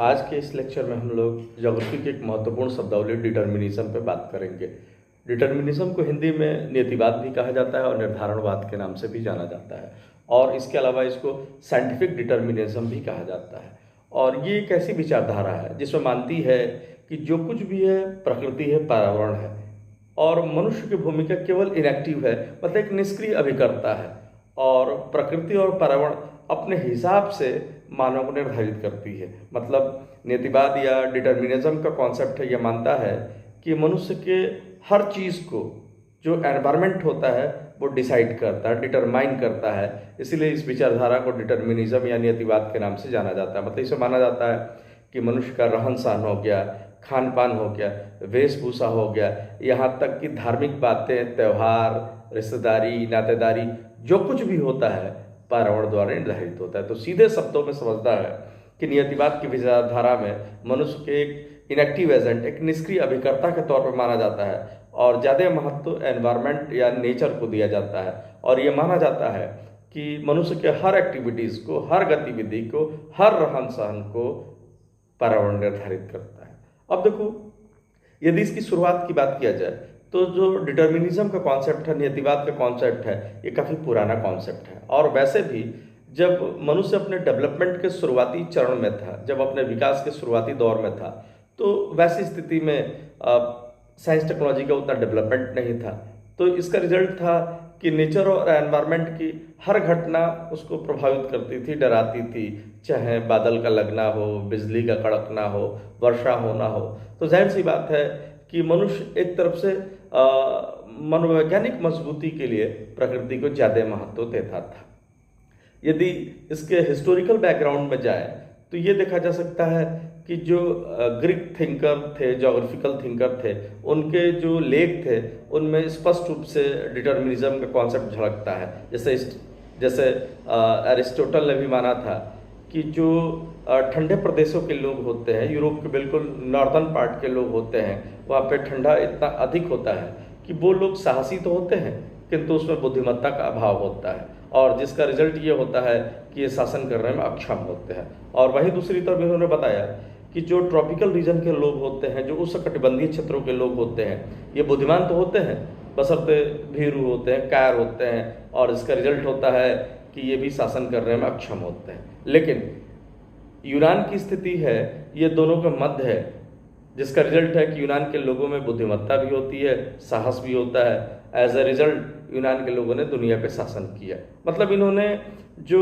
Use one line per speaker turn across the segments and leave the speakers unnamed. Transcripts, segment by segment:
आज के इस लेक्चर में हम लोग ज्योग्राफी की एक महत्वपूर्ण शब्दावली डिटर्मिनिज्म पे बात करेंगे। डिटर्मिनिज्म को हिंदी में नियतिवाद भी कहा जाता है और निर्धारणवाद के नाम से भी जाना जाता है, और इसके अलावा इसको साइंटिफिक डिटर्मिनिज्म भी कहा जाता है। और ये एक ऐसी विचारधारा है जिसमें मानती है कि जो कुछ भी है प्रकृति है, पर्यावरण है, और मनुष्य की भूमिका केवल इनएक्टिव है, मतलब एक निष्क्रिय अभिकर्ता है, और प्रकृति और पर्यावरण अपने हिसाब से मानव को निर्धारित करती है। मतलब नियतिवाद या डिटर्मिनिज्म का कॉन्सेप्ट है, यह मानता है कि मनुष्य के हर चीज़ को जो एनवायरनमेंट होता है वो डिसाइड करता है, डिटरमाइन करता है। इसीलिए इस विचारधारा को डिटर्मिनिज्म या नियतिवाद के नाम से जाना जाता है। मतलब इसे माना जाता है कि मनुष्य का रहन सहन हो गया, खान पान हो गया, वेशभूषा हो गया, यहाँ तक कि धार्मिक बातें, त्यौहार, रिश्तेदारी, नातेदारी, जो कुछ भी होता है पर्यावरण द्वारा निर्धारित होता है। तो सीधे शब्दों में समझता है कि नियतिवाद की विचारधारा में मनुष्य के एक इनएक्टिव एजेंट, एक निष्क्रिय अभिकर्ता के तौर पर माना जाता है, और ज़्यादा महत्व एनवायरनमेंट या नेचर को दिया जाता है। और ये माना जाता है कि मनुष्य के हर एक्टिविटीज़ को, हर गतिविधि को, हर रहन सहन को पर्यावरण निर्धारित करता है। अब देखो, यदि इसकी शुरुआत की बात किया जाए तो जो डिटर्मिनिज्म का कॉन्सेप्ट है, नियतिवाद का कॉन्सेप्ट है, ये काफ़ी पुराना कॉन्सेप्ट है। और वैसे भी जब मनुष्य अपने डेवलपमेंट के शुरुआती चरण में था, जब अपने विकास के शुरुआती दौर में था, तो वैसी स्थिति में साइंस टेक्नोलॉजी का उतना डेवलपमेंट नहीं था। तो इसका रिजल्ट था कि नेचर और एनवायरनमेंट की हर घटना उसको प्रभावित करती थी, डराती थी, चाहे बादल का लगना हो, बिजली का कड़कना हो, वर्षा होना हो। तो जाहिर सी बात है कि मनुष्य एक तरफ से मनोवैज्ञानिक मजबूती के लिए प्रकृति को ज़्यादा महत्व देता था। यदि इसके हिस्टोरिकल बैकग्राउंड में जाए तो ये देखा जा सकता है कि जो ग्रीक थिंकर थे, जोग्राफिकल थिंकर थे, उनके जो लेख थे उनमें स्पष्ट रूप से डिटर्मिनिज्म का कॉन्सेप्ट झलकता है। जैसे एरिस्टोटल ने भी माना था कि जो ठंडे प्रदेशों के लोग होते हैं, यूरोप के बिल्कुल नॉर्दर्न पार्ट के लोग होते हैं, वहाँ पे ठंडा इतना अधिक होता है कि वो लोग साहसी तो होते हैं किंतु उसमें बुद्धिमत्ता का अभाव होता है, और जिसका रिजल्ट ये होता है कि ये शासन करने में अक्षम होते हैं। और वहीं दूसरी तरफ इन्होंने बताया कि जो ट्रॉपिकल रीजन के लोग होते हैं, जो उष्णकटिबंधीय क्षेत्रों के लोग होते हैं, ये बुद्धिमान तो होते हैं, बशर्ते भीरू होते हैं, कायर होते हैं, और इसका रिजल्ट होता है कि ये भी शासन करने में अक्षम होते हैं। लेकिन यूनान की स्थिति है, ये दोनों का मध्य है, जिसका रिजल्ट है कि यूनान के लोगों में बुद्धिमत्ता भी होती है, साहस भी होता है। एज अ रिजल्ट यूनान के लोगों ने दुनिया पे शासन किया। मतलब इन्होंने जो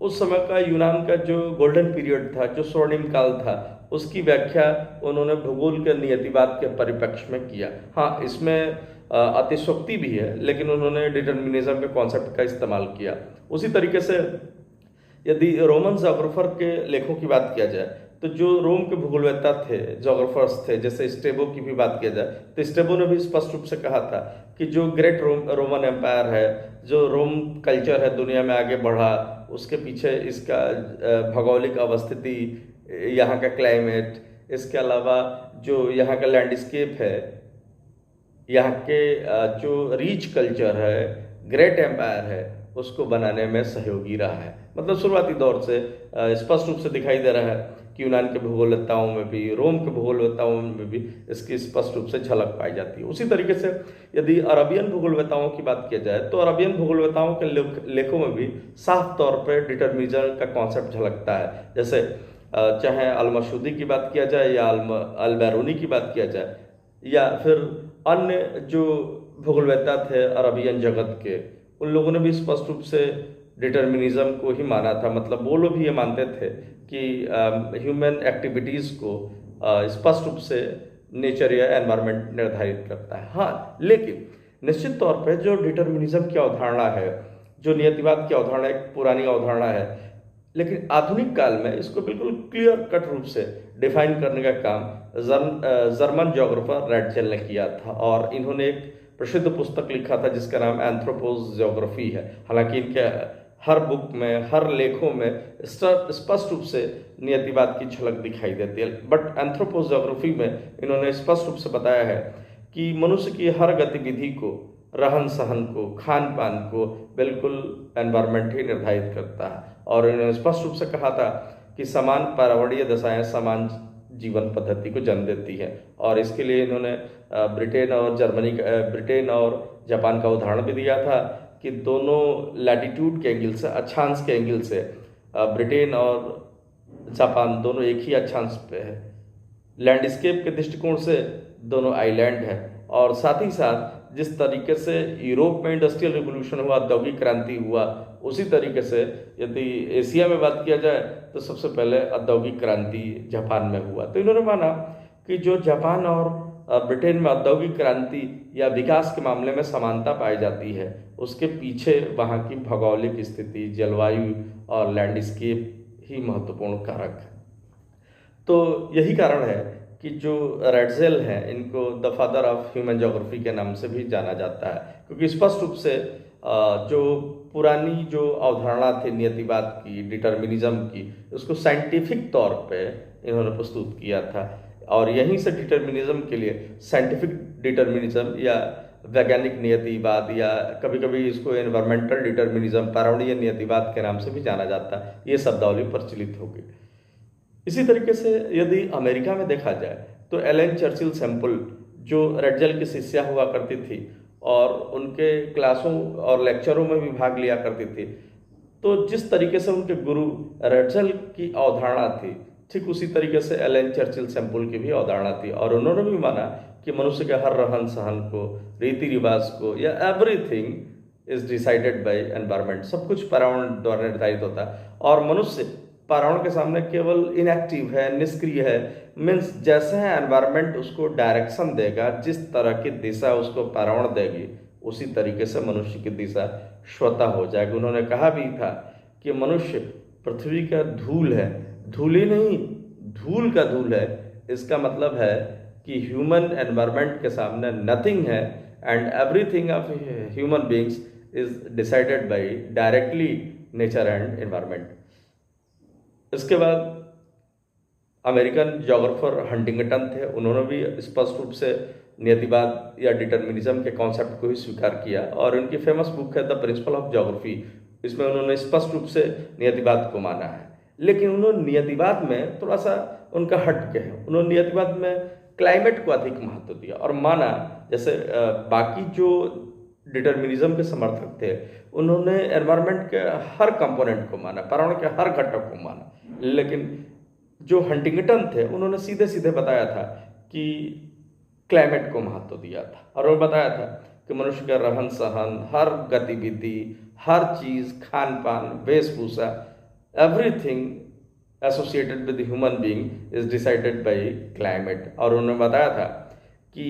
उस समय का यूनान का जो गोल्डन पीरियड था, जो स्वर्णिम काल था, उसकी व्याख्या उन्होंने भूगोल के नियतिवाद के परिप्रेक्ष्य में किया। हाँ, इसमें अतिशयोक्ति भी है, लेकिन उन्होंने डिटर्मिनिज्म के कॉन्सेप्ट का इस्तेमाल किया। उसी तरीके से यदि रोमन जोग्राफर के लेखों की बात किया जाए तो जो रोम के भूगोलवेत्ता थे, जोग्राफर्स थे, जैसे स्टेबो की भी बात किया जाए तो स्टेबो ने भी स्पष्ट रूप से कहा था कि जो ग्रेट रोमन एम्पायर है, जो रोम कल्चर है दुनिया में आगे बढ़ा, उसके पीछे इसका भौगोलिक अवस्थिति, यहाँ का क्लाइमेट, इसके अलावा जो यहाँ का लैंडस्केप है, यहाँ के जो रिच कल्चर है, ग्रेट एम्पायर है, उसको बनाने में सहयोगी रहा है। मतलब शुरुआती दौर से स्पष्ट रूप से दिखाई दे रहा है कि यूनान के भूगोलवेत्ताओं में भी, रोम के भूगोलवेत्ताओं में भी इसकी स्पष्ट रूप से झलक पाई जाती है। उसी तरीके से यदि अरबियन भूगोलवेत्ताओं की बात किया जाए तो अरबियन भूगोलवेत्ताओं के लेखों में भी साफ तौर पर डिटर्मिनिज्म का कॉन्सेप्ट झलकता है। जैसे चाहे अलमशूदी की बात किया जाए या अलबैरूनी की बात किया जाए, या फिर अन्य जो भूगोलवेत्ता थे अरबियन जगत के, उन लोगों ने भी स्पष्ट रूप से डिटर्मिनिज्म को ही माना था। मतलब वो लोग भी ये मानते थे कि ह्यूमन एक्टिविटीज़ को स्पष्ट रूप से नेचर या एनवायरनमेंट निर्धारित करता है। हाँ, लेकिन निश्चित तौर पे जो डिटर्मिनिज्म की अवधारणा है, जो नियतिवाद की अवधारणा एक पुरानी अवधारणा है, लेकिन आधुनिक काल में इसको बिल्कुल क्लियर कट रूप से डिफाइन करने का काम जर्मन जोग्राफर रैटजेल ने किया था, और इन्होंने एक प्रसिद्ध पुस्तक लिखा था जिसका नाम एंथ्रोपोज ज्योग्राफी है। हालांकि इनके हर बुक में, हर लेखों में स्पष्ट रूप से नियतिवाद की झलक दिखाई देती है, बट एंथ्रोपोज ज्योग्राफी में इन्होंने स्पष्ट रूप से बताया है कि मनुष्य की हर गतिविधि को, रहन सहन को, खान पान को बिल्कुल एनवायरनमेंट ही निर्धारित करता है। और इन्होंने स्पष्ट रूप से कहा था कि समान पर्यावरणीय दशाएं समान जीवन पद्धति को जन्म देती है। और इसके लिए इन्होंने ब्रिटेन और जापान का उदाहरण भी दिया था कि दोनों लैटिट्यूड के एंगल से, अक्षांश के एंगल से ब्रिटेन और जापान दोनों एक ही अक्षांश पे है। लैंडस्केप के दृष्टिकोण से दोनों आइलैंड है। और साथ ही साथ जिस तरीके से यूरोप में इंडस्ट्रियल रिवोल्यूशन हुआ, औद्योगिक क्रांति हुआ, उसी तरीके से यदि एशिया में बात किया जाए तो सबसे पहले औद्योगिक क्रांति जापान में हुआ। तो इन्होंने माना कि जो जापान और ब्रिटेन में औद्योगिक क्रांति या विकास के मामले में समानता पाई जाती है, उसके पीछे वहाँ की भौगोलिक स्थिति, जलवायु और लैंडस्केप ही महत्वपूर्ण कारक है। तो यही कारण है कि जो रैटजेल हैं, इनको the father of human geography के नाम से भी जाना जाता है, क्योंकि स्पष्ट रूप से जो पुरानी जो अवधारणा थी नियतिवाद की, डिटर्मिनिज्म की, उसको साइंटिफिक तौर पे इन्होंने प्रस्तुत किया था। और यहीं से डिटर्मिनिज्म के लिए साइंटिफिक डिटर्मिनिज्म या वैज्ञानिक नियतिवाद या कभी कभी इसको एनवायरमेंटल डिटर्मिनिज्म, पर्यावरणीय नियतिवाद के नाम से भी जाना जाता है। ये शब्दावली प्रचलित हो गई। इसी तरीके से यदि अमेरिका में देखा जाए तो एलन चर्चिल सैंपल, जो रैटजेल की शिष्या हुआ करती थी और उनके क्लासों और लेक्चरों में भी भाग लिया करती थी, तो जिस तरीके से उनके गुरु रैटजेल की अवधारणा थी, ठीक उसी तरीके से एलन चर्चिल सैंपल की भी अवधारणा थी। और उन्होंने भी माना कि मनुष्य के हर रहन सहन को, रीति रिवाज को, या everything is decided by environment, सब कुछ पर्यावरण द्वारा निर्धारित होता है। और मनुष्य पर्यावरण के सामने केवल इनएक्टिव है, निष्क्रिय है। मीन्स जैसे है एनवायरनमेंट उसको डायरेक्शन देगा, जिस तरह की दिशा उसको पर्यावरण देगी, उसी तरीके से मनुष्य की दिशा स्वतः हो जाएगी। उन्होंने कहा भी था कि मनुष्य पृथ्वी का धूल है, धूल ही नहीं, धूल का धूल है। इसका मतलब है कि ह्यूमन एनवायरनमेंट के सामने नथिंग है, and everything of human beings is decided by directly nature and environment. इसके बाद अमेरिकन ज्योग्राफर हंटिंगटन थे। उन्होंने भी स्पष्ट रूप से नियतिवाद या डिटर्मिनिज्म के कॉन्सेप्ट को ही स्वीकार किया, और उनकी फेमस बुक है द प्रिंसिपल ऑफ ज्योग्राफी। इसमें उन्होंने स्पष्ट रूप से नियतिवाद को माना है। लेकिन उन्होंने नियतिवाद में थोड़ा सा उनका हट के है। उन्होंने नियतिवाद में क्लाइमेट को अधिक महत्व दिया और माना, जैसे बाकी जो डिटर्मिनिज्म के समर्थक थे, उन्होंने एनवायरनमेंट के हर कंपोनेंट को माना, पर्यावरण के हर घटक को माना। लेकिन जो हंटिंगटन थे, उन्होंने सीधे सीधे बताया था कि क्लाइमेट को महत्व दिया था, और वो बताया था कि मनुष्य का रहन सहन, हर गतिविधि, हर चीज़, खान पान, वेशभूषा, everything associated with human being is decided by climate. और उन्होंने बताया था कि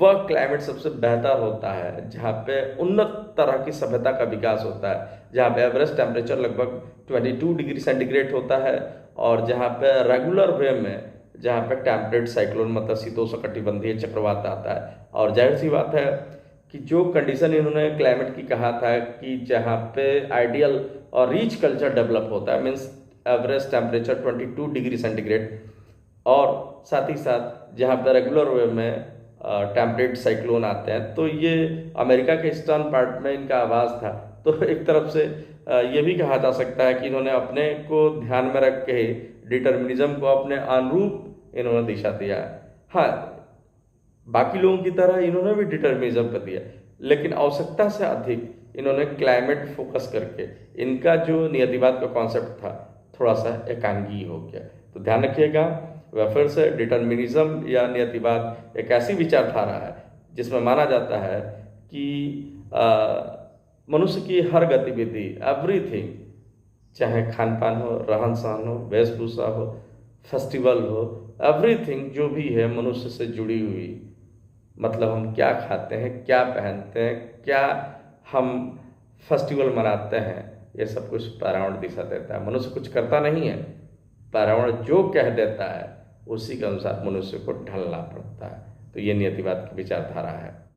वह क्लाइमेट सबसे बेहतर होता है जहाँ पे उन्नत तरह की सभ्यता का विकास होता है, जहाँ पे एवरेज टेम्परेचर लगभग 22 डिग्री सेंटीग्रेड होता है, और जहाँ पे रेगुलर वे में, जहाँ पे टेम्परेट साइक्लोन मतलब शीतोष्णकटिबंधीय चक्रवात आता है। और जाहिर सी बात है कि जो कंडीशन इन्होंने क्लाइमेट की कहा था कि जहाँ पे आइडियल और रिच कल्चर डेवलप होता है, means average temperature 22 degree centigrade, और साथ ही साथ जहाँ पे रेगुलर वे में टेम्परेट साइक्लोन आते हैं, तो ये अमेरिका के ईस्टर्न पार्ट में इनका आवाज़ था। तो एक तरफ से ये भी कहा जा सकता है कि इन्होंने अपने को ध्यान में रख के डिटर्मिनिज्म को अपने अनुरूप इन्होंने दिशा दिया है। हाँ, बाकी लोगों की तरह इन्होंने भी डिटर्मिनिज्म पर दिया, लेकिन आवश्यकता से अधिक इन्होंने क्लाइमेट फोकस करके इनका जो नियतिवाद का कॉन्सेप्ट था थोड़ा सा एकांगी हो गया। तो ध्यान रखिएगा, वह फिर से डिटर्मिनिज्म या नियतिवाद एक ऐसी विचारधारा है जिसमें माना जाता है कि मनुष्य की हर गतिविधि, एवरीथिंग, चाहे खान पान हो, रहन सहन हो, वेशभूषा हो, फेस्टिवल हो, एवरीथिंग जो भी है मनुष्य से जुड़ी हुई, मतलब हम क्या खाते हैं, क्या पहनते हैं, क्या हम फेस्टिवल मनाते हैं, ये सब कुछ पर्यावरण दिशा देता है। मनुष्य कुछ करता नहीं है, पर्यावरण जो कह देता है उसी के अनुसार मनुष्य को ढलना पड़ता है। तो ये नियतिवाद की विचारधारा है।